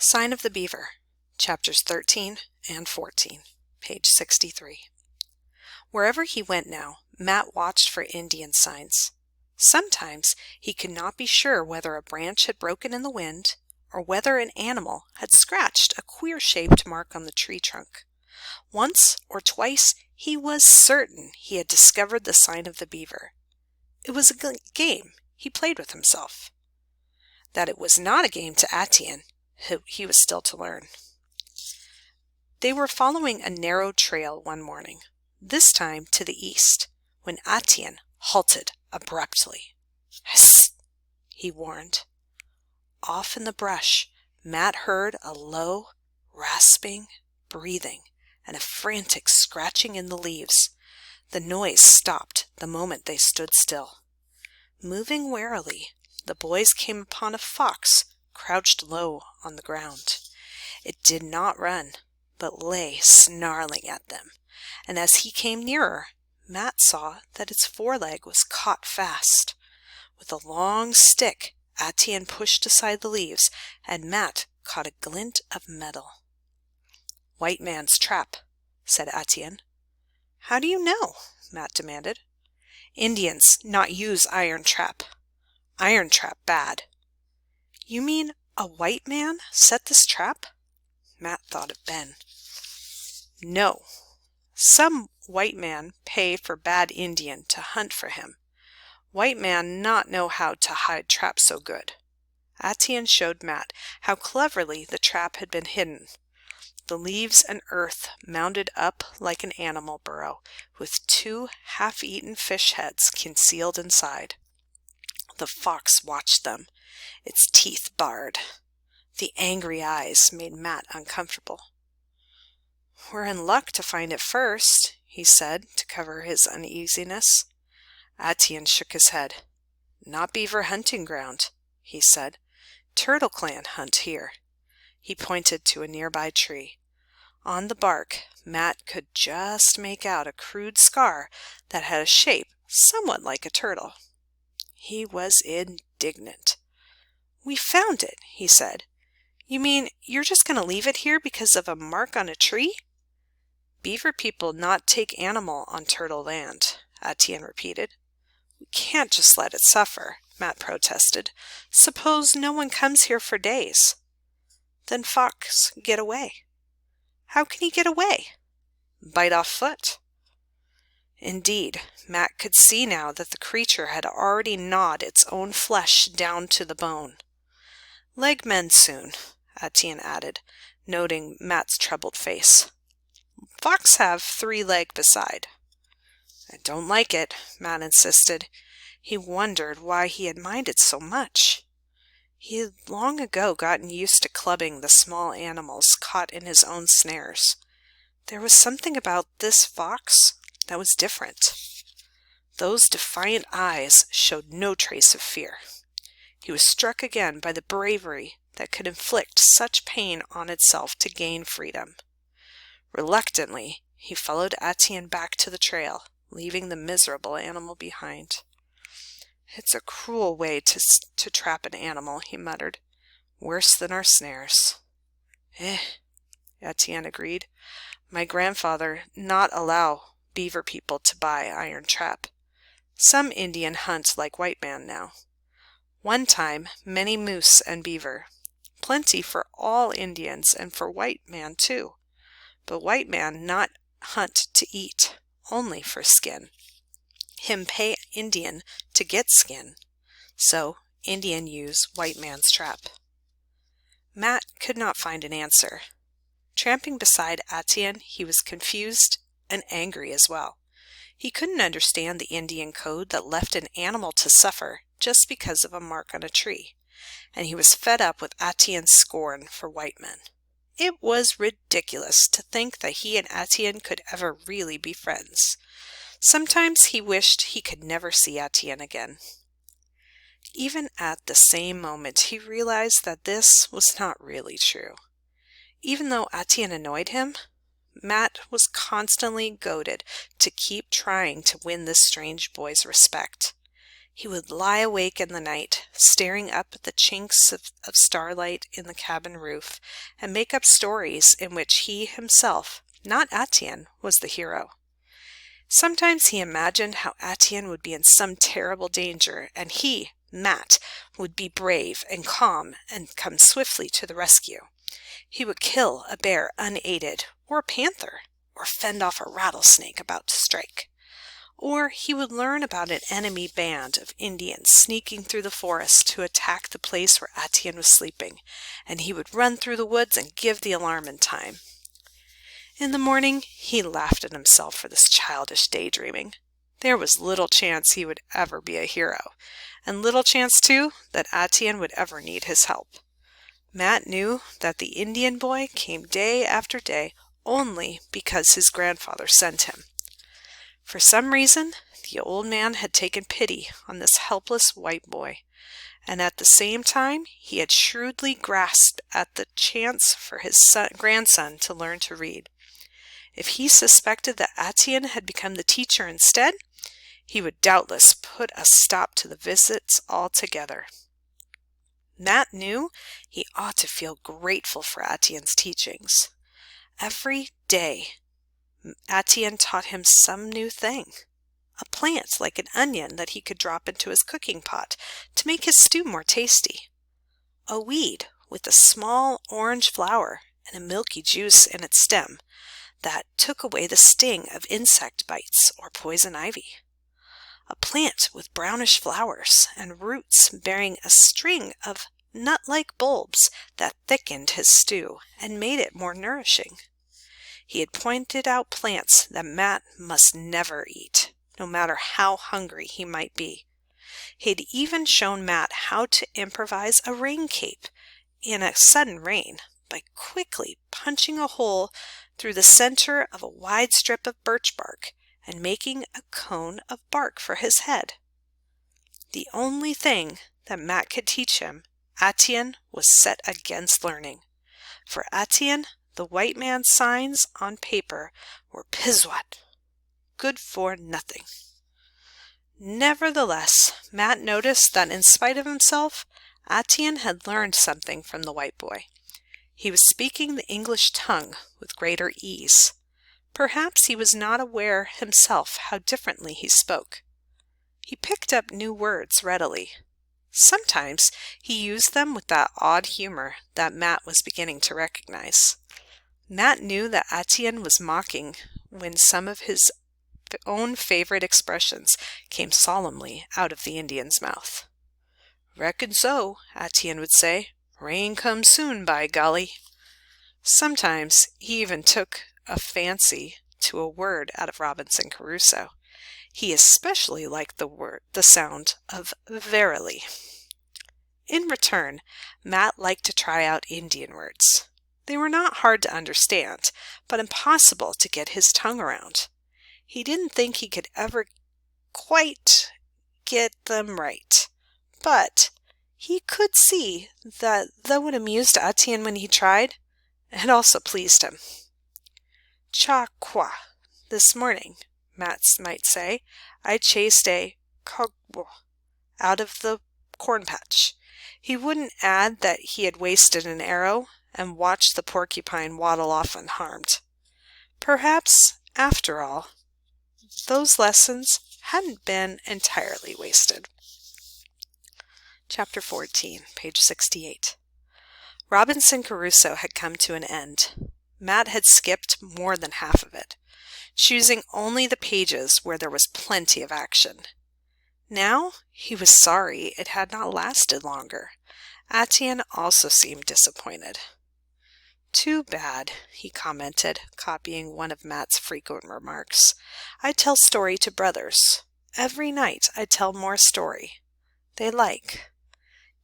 Sign of the Beaver, Chapters 13 and 14, page 63. Wherever he went now, Matt watched for Indian signs. Sometimes he could not be sure whether a branch had broken in the wind or whether an animal had scratched a queer-shaped mark on the tree trunk. Once or twice he was certain he had discovered the sign of the beaver. It was a game he played with himself. That it was not a game to Etienne, he was still to learn. They were following a narrow trail one morning, this time to the east, when Etienne halted abruptly. "Hist!" he warned. Off in the brush, Matt heard a low, rasping breathing and a frantic scratching in the leaves. The noise stopped the moment they stood still. Moving warily, the boys came upon a fox crouched low on the ground. It did not run, but lay snarling at them, and as he came nearer, Matt saw that its foreleg was caught fast. With a long stick, Etienne pushed aside the leaves, and Matt caught a glint of metal. "White man's trap," said Etienne. "How do you know?" Matt demanded. "Indians not use iron trap. Iron trap bad." "You mean a white man set this trap?" Matt thought of Ben. "No. Some white man pay for bad Indian to hunt for him. White man not know how to hide trap so good." Etienne showed Matt how cleverly the trap had been hidden. The leaves and earth mounded up like an animal burrow, with 2 half-eaten fish heads concealed inside. The fox watched them, its teeth bared. The angry eyes made Matt uncomfortable. "We're in luck to find it first," he said, to cover his uneasiness. Etienne shook his head. "Not beaver hunting ground," he said. "Turtle clan hunt here." He pointed to a nearby tree. On the bark, Matt could just make out a crude scar that had a shape somewhat like a turtle. He was indignant. "We found it," he said. "You mean you're just going to leave it here because of a mark on a tree?" "Beaver people not take animal on turtle land," Etienne repeated. "We can't just let it suffer," Matt protested. "Suppose no one comes here for days." "Then fox get away." "How can he get away?" "Bite off foot." Indeed, Matt could see now that the creature had already gnawed its own flesh down to the bone. "Leg mend soon," Etienne added, noting Matt's troubled face. "Fox have 3 leg beside." "I don't like it," Matt insisted. He wondered why he had minded so much. He had long ago gotten used to clubbing the small animals caught in his own snares. There was something about this fox that was different. Those defiant eyes showed no trace of fear. He was struck again by the bravery that could inflict such pain on itself to gain freedom. Reluctantly, he followed Etienne back to the trail, leaving the miserable animal behind. "It's a cruel way to trap an animal," he muttered. "Worse than our snares." Etienne agreed. "My grandfather not allow beaver people to buy iron trap. Some Indian hunt like white man now. One time, many moose and beaver. Plenty for all Indians and for white man too. But white man not hunt to eat, only for skin. Him pay Indian to get skin. So Indian use white man's trap." Matt could not find an answer. Tramping beside Etienne, he was confused and angry as well. He couldn't understand the Indian code that left an animal to suffer just because of a mark on a tree, and he was fed up with Etienne's scorn for white men. It was ridiculous to think that he and Etienne could ever really be friends. Sometimes he wished he could never see Etienne again. Even at the same moment, he realized that this was not really true. Even though Etienne annoyed him, Matt was constantly goaded to keep trying to win this strange boy's respect. He would lie awake in the night, staring up at the chinks of starlight in the cabin roof, and make up stories in which he himself, not Etienne, was the hero. Sometimes he imagined how Etienne would be in some terrible danger, and he, Matt, would be brave and calm and come swiftly to the rescue. He would kill a bear unaided, or a panther, or fend off a rattlesnake about to strike. Or he would learn about an enemy band of Indians sneaking through the forest to attack the place where Etienne was sleeping, and he would run through the woods and give the alarm in time. In the morning he laughed at himself for this childish daydreaming. There was little chance he would ever be a hero, and little chance, too, that Etienne would ever need his help. Matt knew that the Indian boy came day after day only because his grandfather sent him. For some reason, the old man had taken pity on this helpless white boy, and at the same time he had shrewdly grasped at the chance for his grandson to learn to read. If he suspected that Etienne had become the teacher instead, he would doubtless put a stop to the visits altogether. Matt knew he ought to feel grateful for Etienne's teachings. Every day, Etienne taught him some new thing. A plant like an onion that he could drop into his cooking pot to make his stew more tasty. A weed with a small orange flower and a milky juice in its stem that took away the sting of insect bites or poison ivy. A plant with brownish flowers and roots bearing a string of nut-like bulbs that thickened his stew and made it more nourishing. He had pointed out plants that Matt must never eat, no matter how hungry he might be. He had even shown Matt how to improvise a rain cape in a sudden rain by quickly punching a hole through the center of a wide strip of birch bark and making a cone of bark for his head. The only thing that Matt could teach him, Etienne was set against learning. For Etienne, the white man's signs on paper were piswat, good for nothing. Nevertheless, Matt noticed that in spite of himself, Etienne had learned something from the white boy. He was speaking the English tongue with greater ease. Perhaps he was not aware himself how differently he spoke. He picked up new words readily. Sometimes he used them with that odd humor that Matt was beginning to recognize. Matt knew that Etienne was mocking when some of his own favorite expressions came solemnly out of the Indian's mouth. "Reckon so," Etienne would say. "Rain comes soon, by golly." Sometimes he even took a fancy to a word out of Robinson Crusoe. He especially liked the sound of verily. In return, Matt liked to try out Indian words. They were not hard to understand, but impossible to get his tongue around. He didn't think he could ever quite get them right, but he could see that though it amused Etienne when he tried, it also pleased him. "Cha qua, this morning," Matt might say, "I chased a cogbo out of the corn patch." He wouldn't add that he had wasted an arrow and watched the porcupine waddle off unharmed. Perhaps, after all, those lessons hadn't been entirely wasted. Chapter 14, page 68. Robinson Crusoe had come to an end. Matt had skipped more than half of it, choosing only the pages where there was plenty of action. Now he was sorry it had not lasted longer. Etienne also seemed disappointed. "Too bad," he commented, copying one of Matt's frequent remarks. "I tell story to brothers. Every night I tell more story. They like."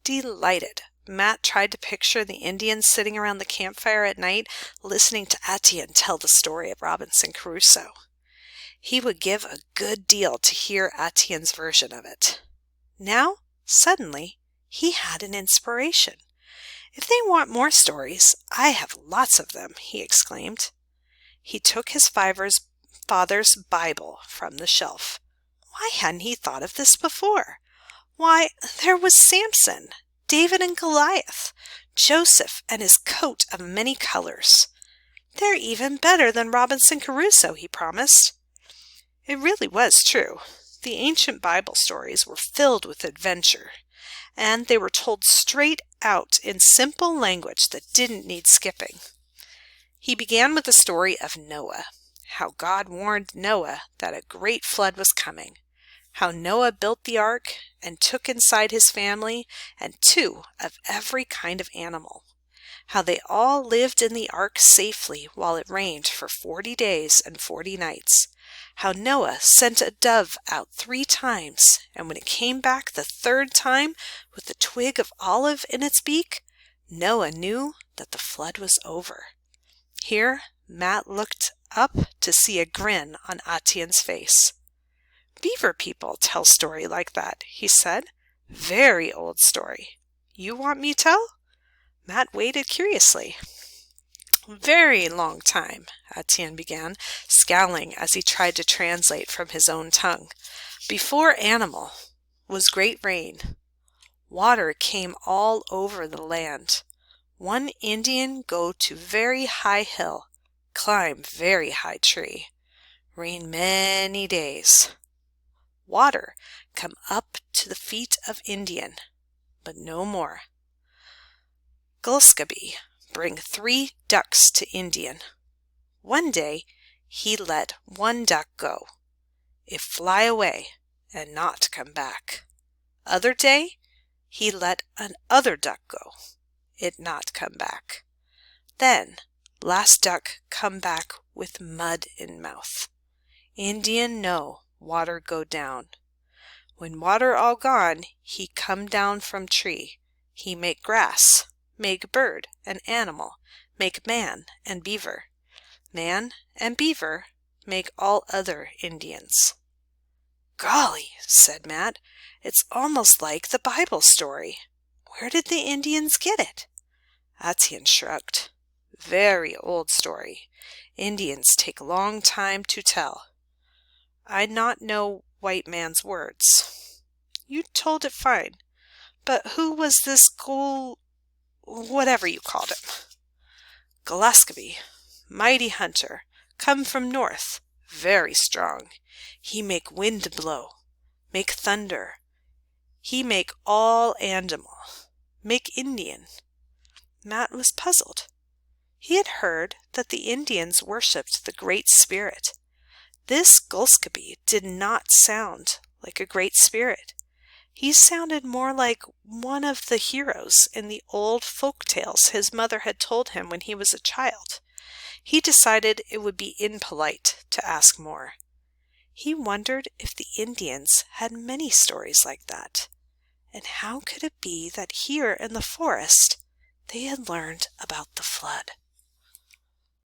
Delighted, Matt tried to picture the Indians sitting around the campfire at night, listening to Etienne tell the story of Robinson Crusoe. He would give a good deal to hear Etienne's version of it. Now, suddenly, he had an inspiration. "If they want more stories, I have lots of them," he exclaimed. He took his father's Bible from the shelf. Why hadn't he thought of this before? Why, there was Samson, David and Goliath, Joseph and his coat of many colors. They're even better than Robinson Crusoe, he promised. It really was true. The ancient Bible stories were filled with adventure, and they were told straight out in simple language that didn't need skipping. He began with the story of Noah, how God warned Noah that a great flood was coming, how Noah built the ark and took inside his family and 2 of every kind of animal, how they all lived in the ark safely while it rained for 40 days and 40 nights, how Noah sent a dove out 3 times, and when it came back the 3rd time with a twig of olive in its beak, Noah knew that the flood was over. Here, Matt looked up to see a grin on Atien's face. Beaver people tell story like that, he said. Very old story. You want me tell? Matt waited curiously. Very long time, Atien began, scowling as he tried to translate from his own tongue. Before animal was great rain. Water came all over the land. One Indian go to very high hill, climb very high tree. Rain many days. Water come up to the feet of Indian, but no more. Gulskaby bring 3 ducks to Indian. One day he let 1 duck go. It fly away and not come back. Other day he let another duck go. It not come back. Then last duck come back with mud in mouth. Indian know water go down. When water all gone, he come down from tree. He make grass, make bird and animal, make man and beaver. Man and beaver make all other Indians. Golly, said Matt, it's almost like the Bible story. Where did the Indians get it? Atien shrugged. Very old story. Indians take long time to tell. I not know white man's words. You told it fine. But who was this whatever you called him? Gulskaby, mighty hunter, come from north, very strong. He make wind blow, make thunder. He make all animal, make Indian. Matt was puzzled. He had heard that the Indians worshipped the Great Spirit. This Gulskaby did not sound like a great spirit. He sounded more like one of the heroes in the old folk tales his mother had told him when he was a child. He decided it would be impolite to ask more. He wondered if the Indians had many stories like that, and how could it be that here in the forest they had learned about the flood?